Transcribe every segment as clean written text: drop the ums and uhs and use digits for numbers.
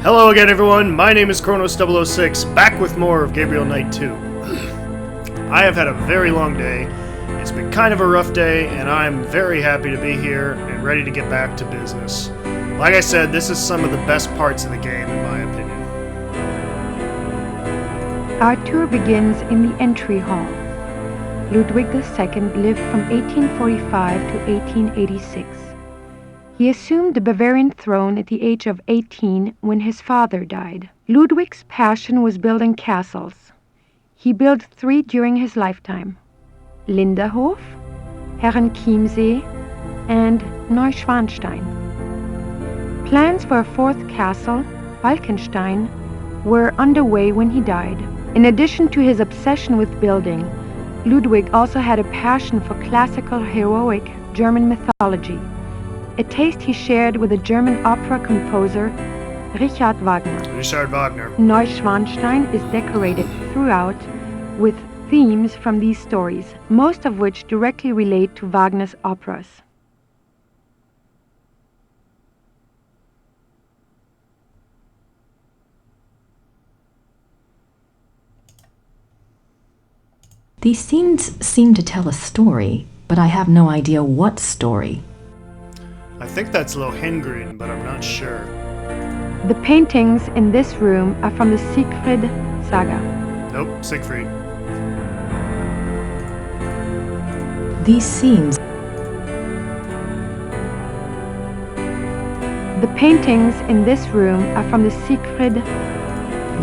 Hello again, everyone. My name is Kronos006, back with more of Gabriel Night 2. I have had a very long day. It's been kind of a rough day, and I'm very happy to be here and ready to get back to business. Like I said, this is some of the best parts of the game, in my opinion. Our tour begins in the entry hall. Ludwig II lived from 1845 to 1886. He assumed the Bavarian throne at the age of 18 when his father died. Ludwig's passion was building castles. He built 3 during his lifetime: Linderhof, Herrenchiemsee, and Neuschwanstein. Plans for a 4th castle, Falkenstein, were underway when he died. In addition to his obsession with building, Ludwig also had a passion for classical heroic German mythology, a taste he shared with the German opera composer Richard Wagner. Neuschwanstein is decorated throughout with themes from these stories, most of which directly relate to Wagner's operas. These scenes seem to tell a story, but I have no idea what story. I think that's Lohengrin, but I'm not sure. The paintings in this room are from the Siegfried saga. Nope, Siegfried. These scenes. The paintings in this room are from the Siegfried.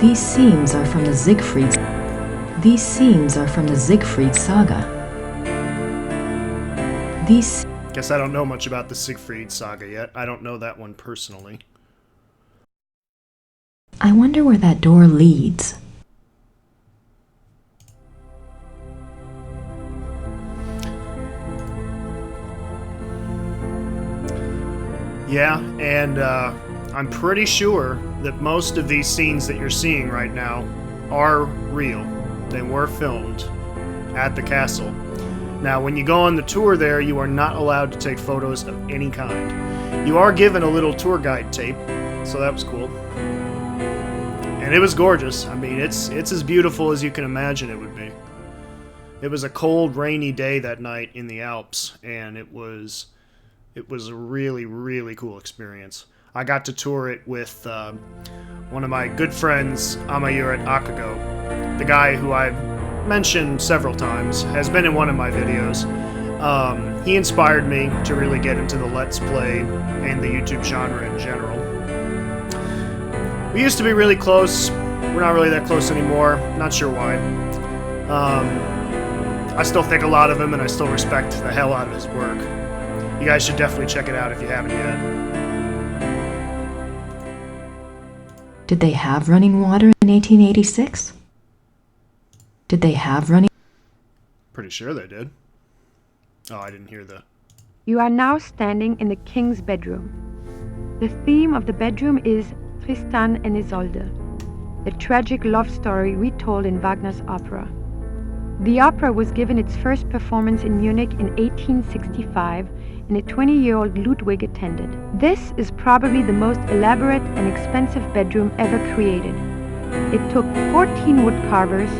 These scenes are from the Siegfried. These scenes are from the Siegfried saga. These. Guess I don't know much about the Siegfried saga yet. I don't know that one personally. I wonder where that door leads. Yeah, and I'm pretty sure that most of these scenes that you're seeing right now are real. They were filmed at the castle. Now, when you go on the tour there, you are not allowed to take photos of any kind. You are given a little tour guide tape, so that was cool. And it was gorgeous. I mean, it's as beautiful as you can imagine it would be. It was a cold, rainy day that night in the Alps, and it was a really, really cool experience. I got to tour it with one of my good friends, Amayurat Akago, the guy who I've mentioned several times, has been in one of my videos. He inspired me to really get into the Let's Play and the YouTube genre in general. We used to be really close. We're not really that close anymore. Not sure why. I still think a lot of him, and I still respect the hell out of his work. You guys should definitely check it out if you haven't yet. Did they have running water in 1886? Did they have running? Pretty sure they did. Oh, I didn't hear the... You are now standing in the king's bedroom. The theme of the bedroom is Tristan and Isolde, the tragic love story retold in Wagner's opera. The opera was given its first performance in Munich in 1865, and a 20-year-old Ludwig attended. This is probably the most elaborate and expensive bedroom ever created. It took 14 wood carvers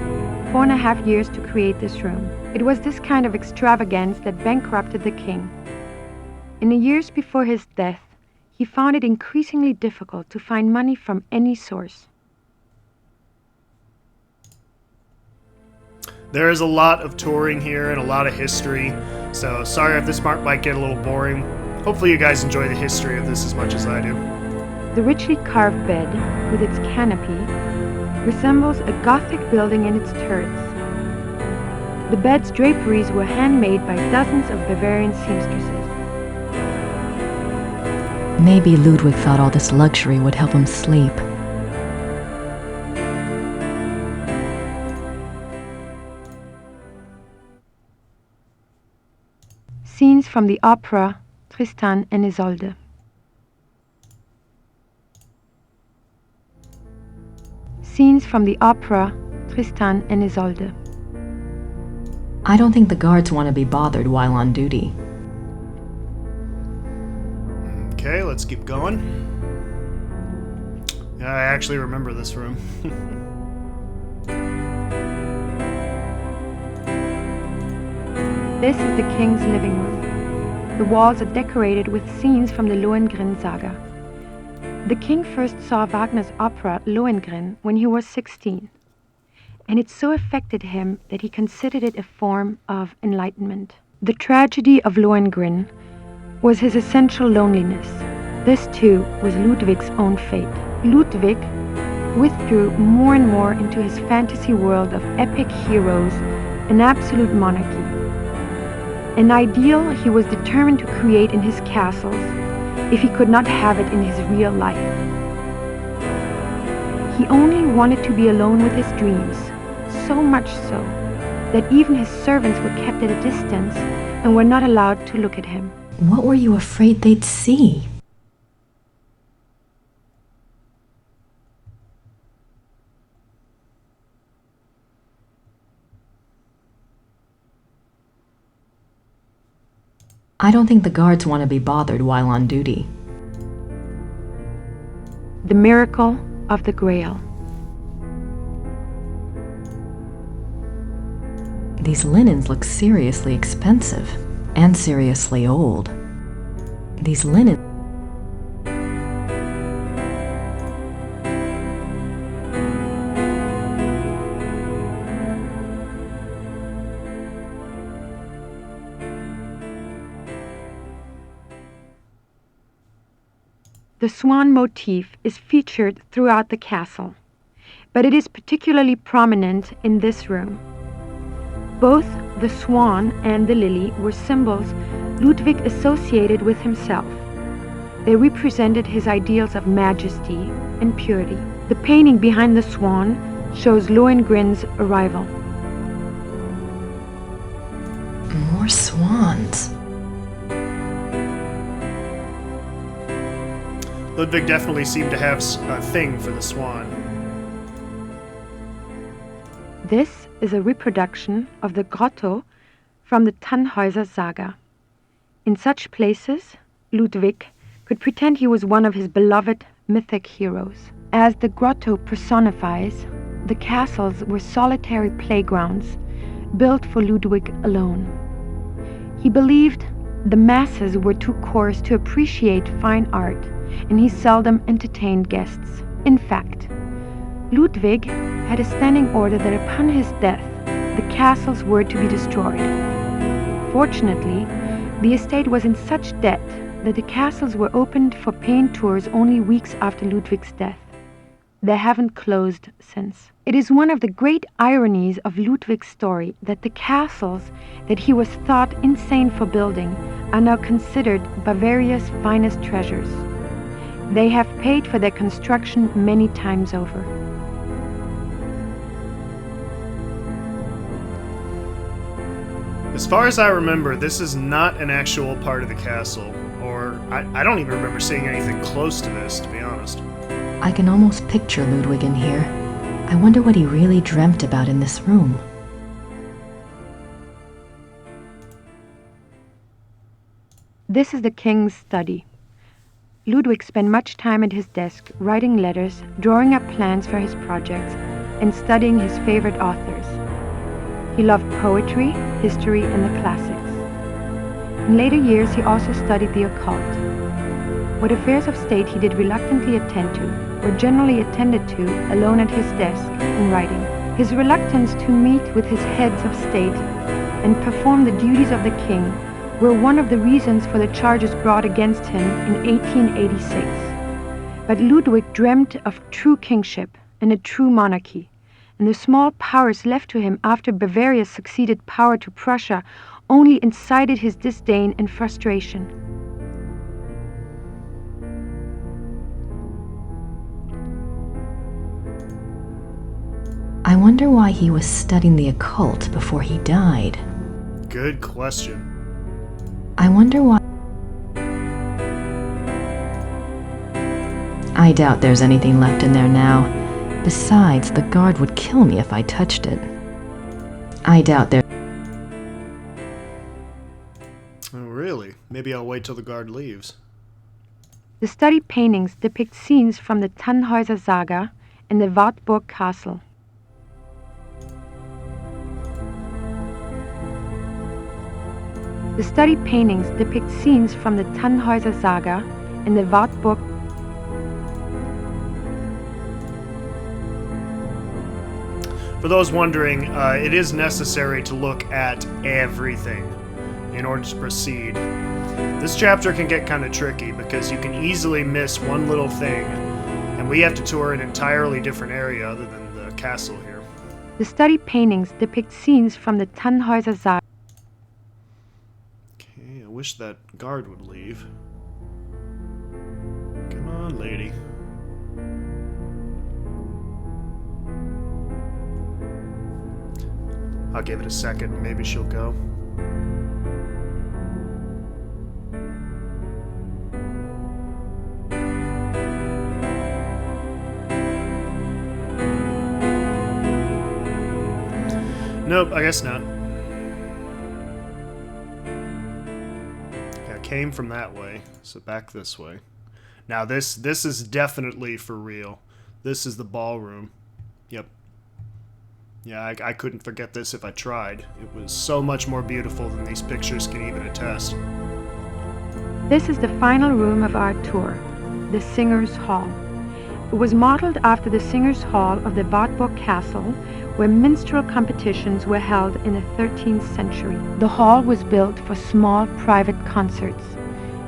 4.5 years to create this room. It was this kind of extravagance that bankrupted the king. In the years before his death, he found it increasingly difficult to find money from any source. There is a lot of touring here and a lot of history, so sorry if this part might get a little boring. Hopefully you guys enjoy the history of this as much as I do. The richly carved bed, with its canopy, resembles a Gothic building in its turrets. The bed's draperies were handmade by dozens of Bavarian seamstresses. Maybe Ludwig thought all this luxury would help him sleep. Scenes from the opera Tristan and Isolde. Scenes from the opera Tristan and Isolde. I don't think the guards want to be bothered while on duty. Okay, let's keep going. I actually remember this room. This is the king's living room. The walls are decorated with scenes from the Lohengrin saga. The king first saw Wagner's opera Lohengrin when he was 16, and it so affected him that he considered it a form of enlightenment. The tragedy of Lohengrin was his essential loneliness. This too was Ludwig's own fate. Ludwig withdrew more and more into his fantasy world of epic heroes and absolute monarchy. An ideal he was determined to create in his castles if he could not have it in his real life. He only wanted to be alone with his dreams, so much so that even his servants were kept at a distance and were not allowed to look at him. What were you afraid they'd see? I don't think the guards want to be bothered while on duty. The miracle of the Grail. These linens look seriously expensive and seriously old. These linens. The swan motif is featured throughout the castle, but it is particularly prominent in this room. Both the swan and the lily were symbols Ludwig associated with himself. They represented his ideals of majesty and purity. The painting behind the swan shows Lohengrin's arrival. More swans. Ludwig definitely seemed to have a thing for the swan. This is a reproduction of the grotto from the Tannhäuser saga. In such places, Ludwig could pretend he was one of his beloved mythic heroes. As the grotto personifies, the castles were solitary playgrounds built for Ludwig alone. He believed the masses were too coarse to appreciate fine art, and he seldom entertained guests. In fact, Ludwig had a standing order that upon his death, the castles were to be destroyed. Fortunately, the estate was in such debt that the castles were opened for paying tours only weeks after Ludwig's death. They haven't closed since. It is one of the great ironies of Ludwig's story that the castles that he was thought insane for building are now considered Bavaria's finest treasures. They have paid for their construction many times over. As far as I remember, this is not an actual part of the castle, or I don't even remember seeing anything close to this, to be honest. I can almost picture Ludwig in here. I wonder what he really dreamt about in this room. This is the king's study. Ludwig spent much time at his desk writing letters, drawing up plans for his projects, and studying his favorite authors. He loved poetry, history, and the classics. In later years, he also studied the occult. What affairs of state he did reluctantly attend to, were generally attended to alone at his desk in writing. His reluctance to meet with his heads of state and perform the duties of the king were one of the reasons for the charges brought against him in 1886. But Ludwig dreamt of true kingship and a true monarchy, and the small powers left to him after Bavaria's succeeded power to Prussia only incited his disdain and frustration. I wonder why he was studying the occult before he died. Good question. I wonder why... I doubt there's anything left in there now. Besides, the guard would kill me if I touched it. I doubt there... Oh, really? Maybe I'll wait till the guard leaves. The study paintings depict scenes from the Tannhäuser Saga and the Wartburg Castle. The study paintings depict scenes from the Tannhäuser Saga and the Wartburg. For those wondering, it is necessary to look at everything in order to proceed. This chapter can get kind of tricky because you can easily miss one little thing, and we have to tour an entirely different area other than the castle here. The study paintings depict scenes from the Tannhäuser Saga. Okay, I wish that guard would leave. Come on, lady. I'll give it a second, maybe she'll go. Nope, I guess not. Okay, I came from that way, so back this way. Now this is definitely for real. This is the ballroom. Yep. Yeah, I couldn't forget this if I tried. It was so much more beautiful than these pictures can even attest. This is the final room of our tour, the Singers' Hall. It was modeled after the Singers' Hall of the Wartburg Castle, where minstrel competitions were held in the 13th century. The hall was built for small private concerts,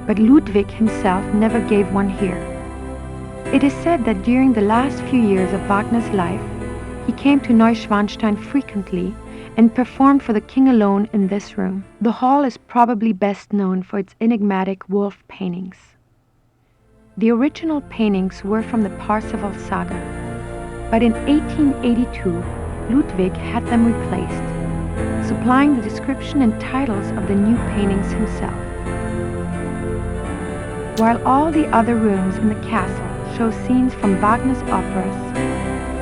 but Ludwig himself never gave one here. It is said that during the last few years of Wagner's life, he came to Neuschwanstein frequently and performed for the king alone in this room. The hall is probably best known for its enigmatic wolf paintings. The original paintings were from the Parsifal saga, but in 1882, Ludwig had them replaced, supplying the description and titles of the new paintings himself. While all the other rooms in the castle show scenes from Wagner's operas,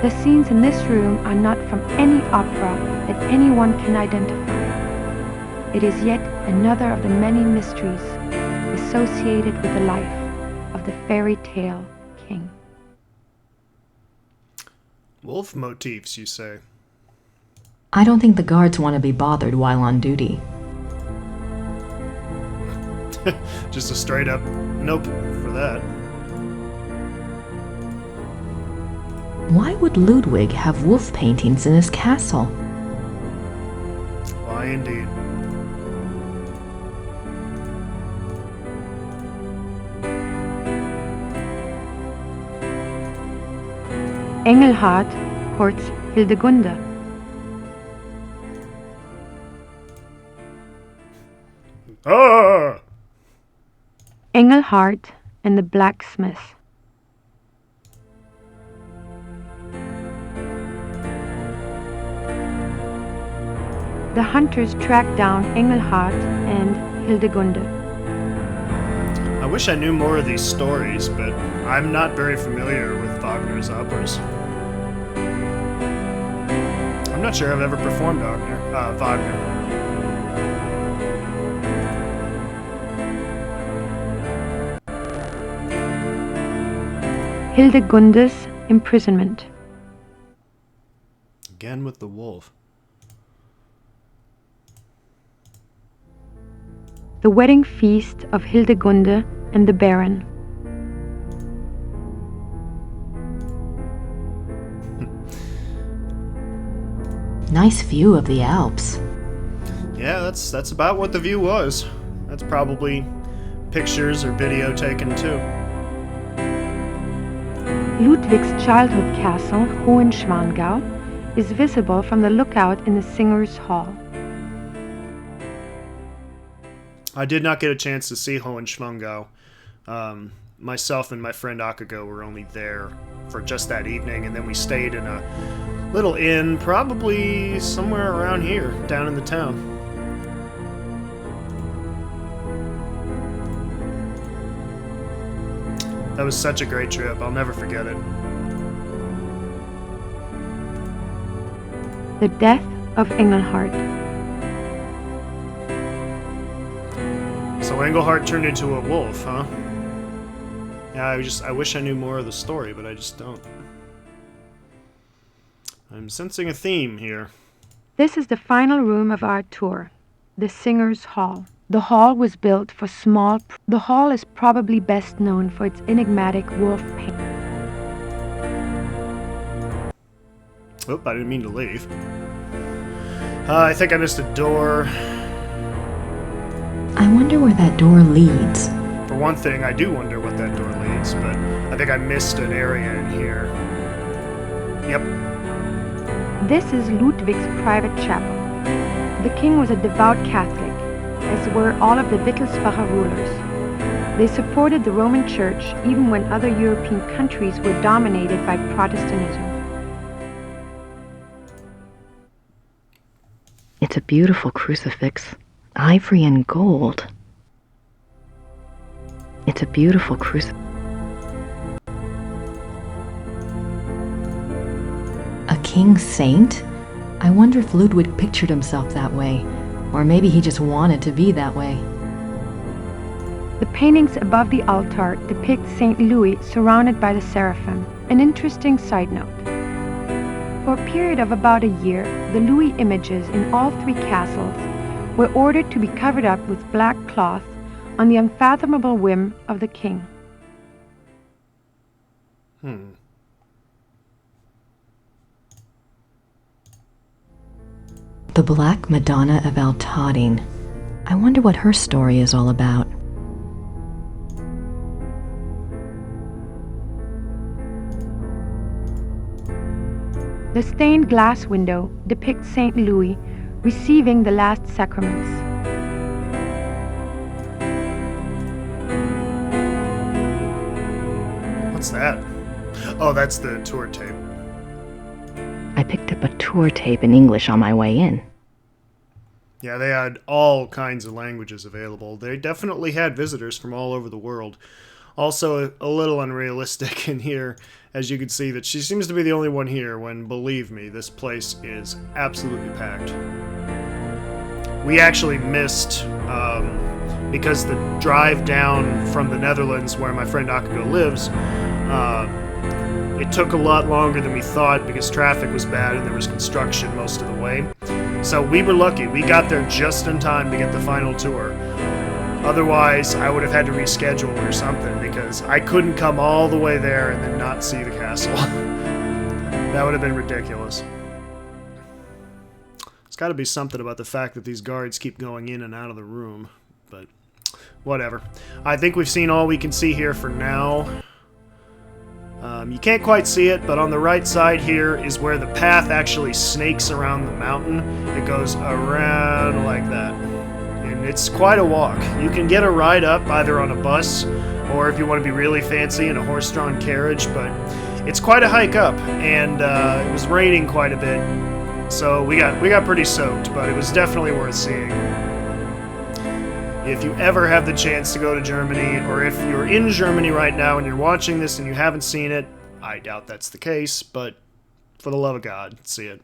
the scenes in this room are not from any opera that anyone can identify. It is yet another of the many mysteries associated with the life of the fairy tale king. Wolf motifs, you say? I don't think the guards want to be bothered while on duty. Just a straight up nope for that. Why would Ludwig have wolf paintings in his castle? Why indeed. Engelhard courts Hildegunde. Ah! Engelhard and the blacksmith. The hunters track down Engelhard and Hildegunde. I wish I knew more of these stories, but I'm not very familiar with Wagner's operas. I'm not sure I've ever performed Wagner. Hildegunde's imprisonment. Again with the wolf. The wedding feast of Hildegunde and the Baron. Nice view of the Alps. Yeah, that's about what the view was. That's probably pictures or video taken too. Ludwig's childhood castle, Hohenschwangau, is visible from the lookout in the Singers' Hall. I did not get a chance to see Hohenschwangau. Myself and my friend Akago were only there for just that evening, and then we stayed in a little inn, probably somewhere around here, down in the town. That was such a great trip. I'll never forget it. The death of Engelhard. So Engelhard turned into a wolf, huh? Yeah, I wish I knew more of the story, but I just don't. I'm sensing a theme here. This is the final room of our tour, the Singer's Hall. The hall was built for small... The hall is probably best known for its enigmatic wolf paint. Oh, I didn't mean to leave. I think I missed a door. I wonder where that door leads. For one thing, I do wonder what that door leads, but I think I missed an area in here. Yep. This is Ludwig's private chapel. The king was a devout Catholic, as were all of the Wittelsbacher rulers. They supported the Roman Church even when other European countries were dominated by Protestantism. It's a beautiful crucifix. Ivory and gold. It's a beautiful crucifix. A king saint? I wonder if Ludwig pictured himself that way. Or maybe he just wanted to be that way. The paintings above the altar depict St. Louis surrounded by the seraphim. An interesting side note. For a period of about a year, the Louis images in all three castles were ordered to be covered up with black cloth on the unfathomable whim of the king. The Black Madonna of Altadine. I wonder what her story is all about. The stained glass window depicts St. Louis receiving the last sacraments. What's that? Oh, that's the tour tape. I picked up a tour tape in English on my way in. Yeah, they had all kinds of languages available. They definitely had visitors from all over the world. Also, a little unrealistic in here, as you can see that she seems to be the only one here when, believe me, this place is absolutely packed. We actually missed, because the drive down from the Netherlands where my friend Akugo lives, it took a lot longer than we thought because traffic was bad and there was construction most of the way. So we were lucky. We got there just in time to get the final tour. Otherwise, I would have had to reschedule or something because I couldn't come all the way there and then not see the castle. That would have been ridiculous. It's got to be something about the fact that these guards keep going in and out of the room, but whatever. I think we've seen all we can see here for now. You can't quite see it, but on the right side here is where the path actually snakes around the mountain. It goes around like that. And it's quite a walk. You can get a ride up either on a bus or if you want to be really fancy in a horse-drawn carriage, but it's quite a hike up, and it was raining quite a bit, so we got pretty soaked, but it was definitely worth seeing. If you ever have the chance to go to Germany, or if you're in Germany right now and you're watching this and you haven't seen it, I doubt that's the case, but for the love of God, see it.